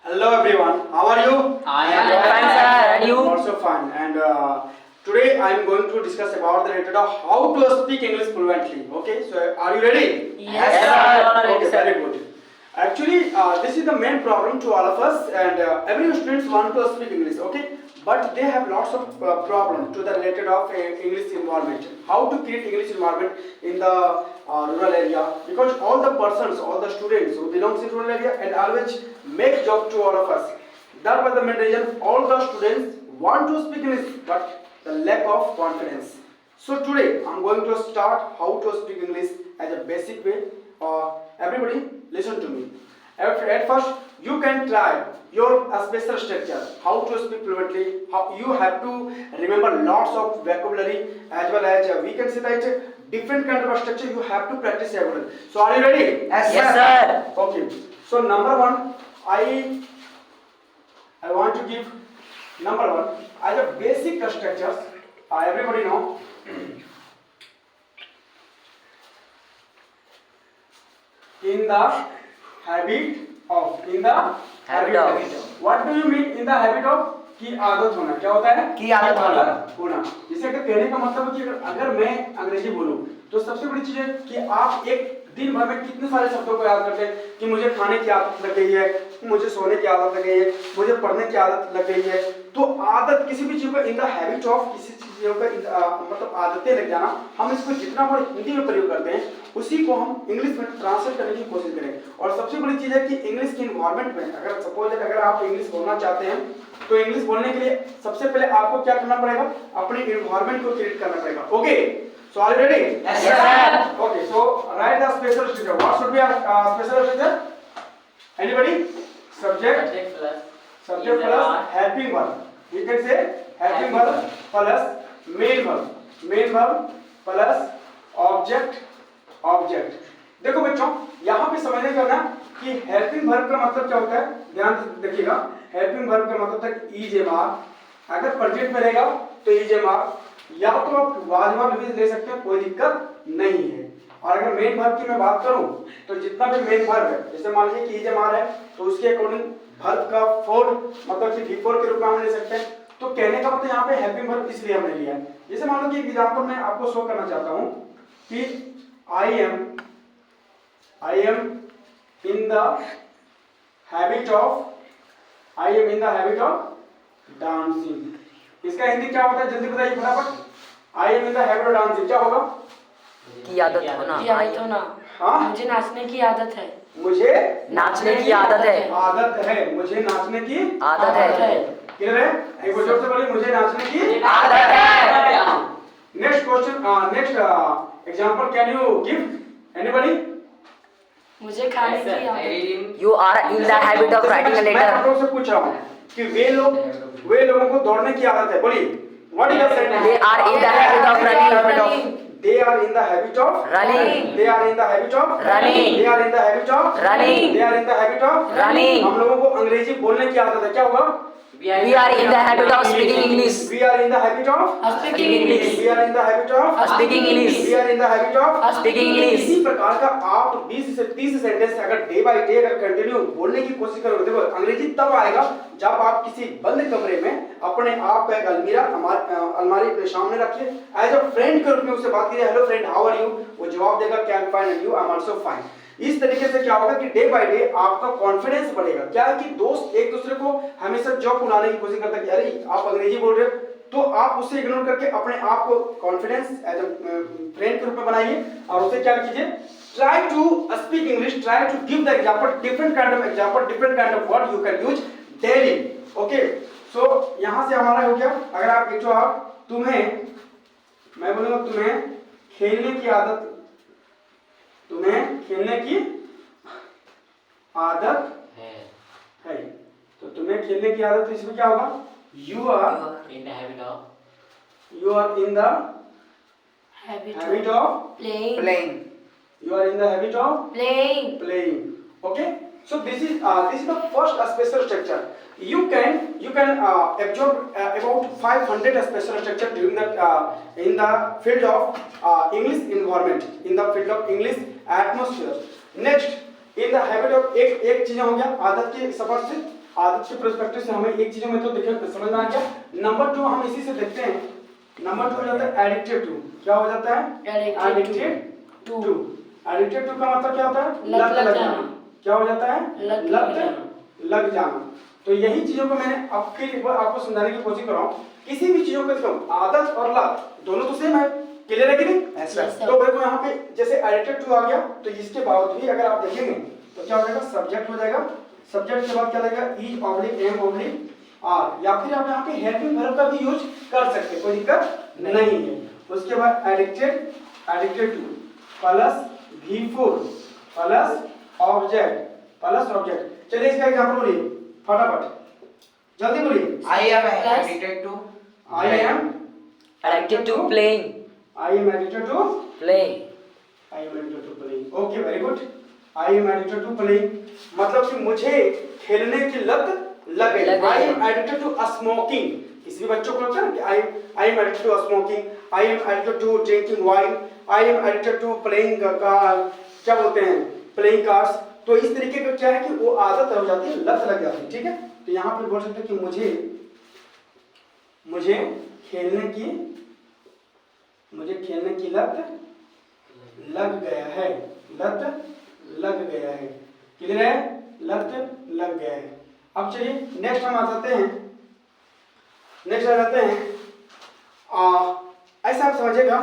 Hello everyone, how are you? I am fine, sir. And you? I'm also fine. And today I am going to discuss about the related of how to speak English fluently. Okay, so are you ready? Yes, sir. Okay, very good. Actually, this is the main problem to all of us, and every students want to speak English. Okay, but they have lots of problem to the related of English environment. How to create English environment in the rural area, because all the persons, all the students who belongs in rural area and always make job to all of us. That was the main reason all the students want to speak English, but the lack of confidence. So today I'm going to start how to speak English as a basic way. Everybody listen to me. At first you can try your special structure, how to speak fluently, how you have to remember lots of vocabulary, as well as we can say that different kind of structure you have to practice every day. So are you ready? Yes, sir. Okay. So number one, I want to give number one as a basic structures. Everybody know. In the habit of, in the habit of. What do you mean in the habit of? की आदत होना. क्या होता है? की आदत होना. इसे अगर कहने का मतलब है कि अगर मैं अंग्रेजी बोलूं तो सबसे बड़ी चीज है कि आप एक दिन भर में कितने सारे शब्दों को याद करते हैं कि मुझे खाने की आदत लग गई है, मुझे सोने की आदत लग गई है, मुझे पढ़ने की आदत लग गई है. तो आदत किसी भी चीज को इन द हैबिट ऑफ, किसी चीजों का मतलब आदतें लग जाना, हम इसको जितना बार हिंदी में प्रयोग करते हैं उसी को हम इंग्लिश में ट्रांसलेट करने की कोशिश करें. और सबसे बड़ी चीज है कि इंग्लिश के इन्वायरमेंट में अगर सपोज अगर आप इंग्लिश बोलना चाहते हैं तो इंग्लिश बोलने के लिए सबसे पहले आपको क्या करना पड़ेगा? अपने इन्वायरमेंट को क्रिएट करना पड़ेगा. Okay, so are you ready? Yes, sir. Okay, so write the special structure. What should be a special structure? Anybody? Subject plus helping verb. You can say helping verb plus main verb plus object. देखो बच्चों, यहाँ पे समझने का ना कि helping verb का मतलब क्या होता है, ध्यान से देखिएगा. हेल्पिंग वर्ब का मतलब तक इज ए मार, अगर प्रेजेंट में रहेगा तो इज ए मार, या तो आप वाजवाब भी ले सकते हैं, कोई दिक्कत नहीं है. और अगर मेन वर्ब की मैं बात करूं तो जितना भी मेन वर्ब है, जैसे मान लीजिए कि इज ए मार है तो उसके अकॉर्डिंग वर्ब का फोर मतलब कि बिफोर के रूप में हम ले सकते हैं. तो कहने का मतलब यहाँ पे हेल्पिंग वर्ब इसलिए हमने लिया है. जैसे मान लो कि एग्जांपल मैं आपको शो करना चाहता हूं कि I M in the habit of dancing. इसका हिंदी क्या होता है, जल्दी बताइए फटाफट. I am in the habit of dancing क्या होगा? की आदत होना. हाँ, मुझे नाचने की आदत है. मुझे नाचने की आदत है. मुझे नाचने की आदत है. क्लियर है? एक बार जोर से बोलिए, मुझे नाचने की आदत है. Next question, next example can you give anybody? मुझे खाने की आदत. You are in the habit of writing a मैं letter. आप लोगों से पूछ रहा हूँ कि वे लोगों को दौड़ने की आदत है. बोलिए, what is the sentence? They are in the habit of running. They are in the habit of Running. They are in the habit of Running. They are in the habit of Running. They are in the habit of Running. हम लोगों को अंग्रेजी बोलने की आदत है. क्या होगा? We are in the habit of speaking English. We are in the habit of Speaking English. We are in the habit of Speaking English. We are in the habit of Speaking English. इसी प्रकार का आप 20 से 30 sentence अगर day by day अगर continue बोलने की कोशिश करोगे, देखो अंग्रेजी तब आएगा जब आप किसी बंद कमरे में अपने आप का एक अलमारी अपने सामने रखिए, एज अ फ्रेंड के रूप में उससे बात कीजिए. Hello friend, how are you? वो जवाब देगा क्या I am fine and you? I am also fine. इस तरीके से क्या होगा कि डे बाय डे आपका कॉन्फिडेंस बढ़ेगा. क्या है कि दोस्त एक दूसरे को हमेशा जॉब बुलाने की कोशिश करता है कि अरे आप अंग्रेजी बोल रहे हो, तो आप उससे इग्नोर करके अपने आप को कॉन्फिडेंस एज अ फ्रेंड के रूप में बनाइए और उसे क्या कीजिए, try to speak English, try to give the example, different kind of word you can use daily. Okay, so यहां से हमारा हो गया. अगर आप एक तुम्हें मैं बोलूंगा तुम्हें खेलने की आदत है, तो तुम्हें खेलने की आदत, तो इसमें क्या होगा? You are in the habit of playing. You are in the habit of playing. Okay, so this is the first special structure. You can absorb about 500 special structure during that in the field of English environment, in the field of English atmosphere. Next, in the habit of एक चीज हो गया आदत के सफर से. आदत के perspective से हमें एक चीजों में तो देखिए समझ में आ गया। नंबर 2 हम इसी से देखते हैं। नंबर 2 हो जाता है एडिक्टेड टू। क्या हो जाता है? Addicted to. एडिक्टेड टू का मतलब क्या होता है? लत लग जाना। क्या हो जाता है? लत लग जाना। तो यही चीजों को मैंने आपको समझाने की कोशिश कर रहा हूँ। किसी भी चीजों को आदत और लत दोनों तो सेम है। क्लियर है कि नहीं? तो देखो यहाँ पे जैसे एडिक्टेड टू आ गया, तो इसके बाद भी अगर आप देखेंगे तो क्या हो जाएगा? सब्जेक्ट हो जाएगा। सब्जेक्ट के बाद क्या लगेगा? Is oblique am oblique are, या फिर आप यहाँ पे हेल्पिंग वर्ब का भी यूज कर सकते हैं, कोई दिक्कत नहीं है। उसके बाद addicted two plus V4 plus object. चलिए इसका एग्जांपल बोलिए फटाफट, जल्दी बोलिए। I am addicted to Addicted to playing. I am addicted to Playing. Okay, very good. I am addicted to playing मतलब कि मुझे खेलने की लत लगे। I am addicted to smoking, इस भी बच्चों को लगता है ना कि I am addicted to smoking, I am addicted to drinking wine, I am addicted to playing क्या बोलते हैं, प्लेइंग कार्ड्स। तो इस तरीके का क्या है कि वो आदत हो जाती है, लत लग जाती है। ठीक है, तो यहाँ पे बोल सकते हैं कि मुझे खेलने की लत लग गया है। लत लग गया है। क्लियर है? लत लग गया है। अब चलिए नेक्स्ट हम आ जाते हैं। ऐसा आप समझिएगा,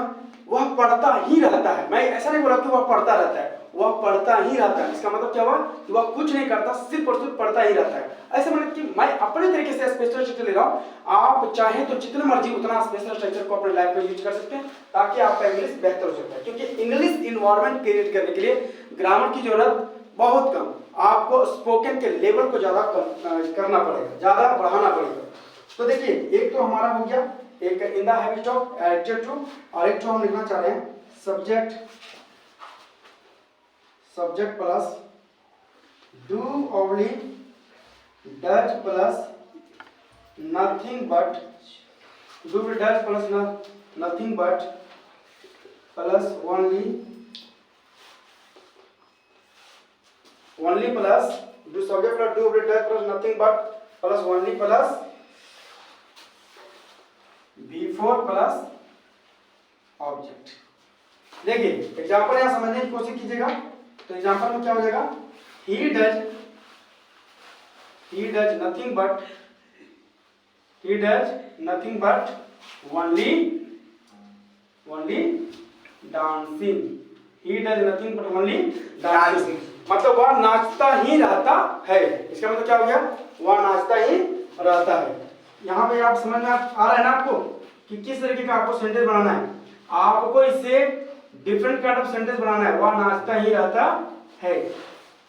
वह पढ़ता ही रहता है। मैं ऐसा नहीं बोला कि वह पढ़ता रहता है, वह पढ़ता ही रहता है। इसका मतलब क्या हुआ कि वह कुछ नहीं करता, सिर्फ और सिर्फ पढ़ता ही रहता है। ऐसा मतलब कि मैं अपने तरीके से स्पेशल स्ट्रक्चर ले रहा हूँ। आप चाहें तो जितना मर्जी उतना स्पेशल स्ट्रक्चर को अपने लाइफ में यूज कर सकते हैं, ताकि आपका इंग्लिश बेहतर हो सकता है। क्योंकि इंग्लिश इन्वायरमेंट क्रिएट करने के लिए ग्रामर की जरूरत बहुत कम, आपको स्पोकन के लेवल को ज्यादा करना पड़ेगा, ज्यादा बढ़ाना पड़ेगा। तो देखिए, एक तो हमारा हो गया एक in the habit of addicted to, और एक तो हम लिखना चाह रहे हैं subject plus do oblique does plus nothing but, do does plus nothing but plus only plus do subject plus do oblique does plus nothing but plus only plus V4 plus object. देखिए example यहां समझने की कोशिश कीजिएगा। तो example में क्या हो जाएगा? He does nothing but only dancing. He does nothing but only dancing मतलब वह नाचता ही रहता है। इसका मतलब क्या हो गया? वह नाचता ही रहता है। यहाँ पे आप समझ में आ रहा है ना आपको कि किस तरीके का आपको सेंटेंस बनाना है। आपको इससे डिफरेंट काइंड ऑफ सेंटेंस बनाना है। वह नाचता ही रहता है।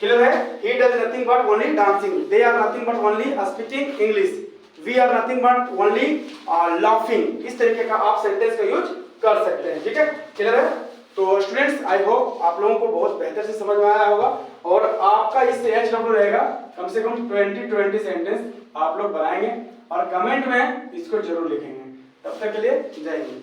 क्लियर है? he does nothing but only dancing, they are nothing but only speaking English, we are nothing but only laughing। इस तरीके का आप सेंटेंस का यूज कर सकते हैं। ठीक है, क्लियर है? तो स्टूडेंट्स, आई होप आप लोगों को बहुत बेहतर से समझ में आया होगा, और आपका इससे HW रहेगा कम से कम 20 सेंटेंस आप लोग बनाएंगे और कमेंट में इसको जरूर लिखेंगे। तब तक के लिए जय हिंद।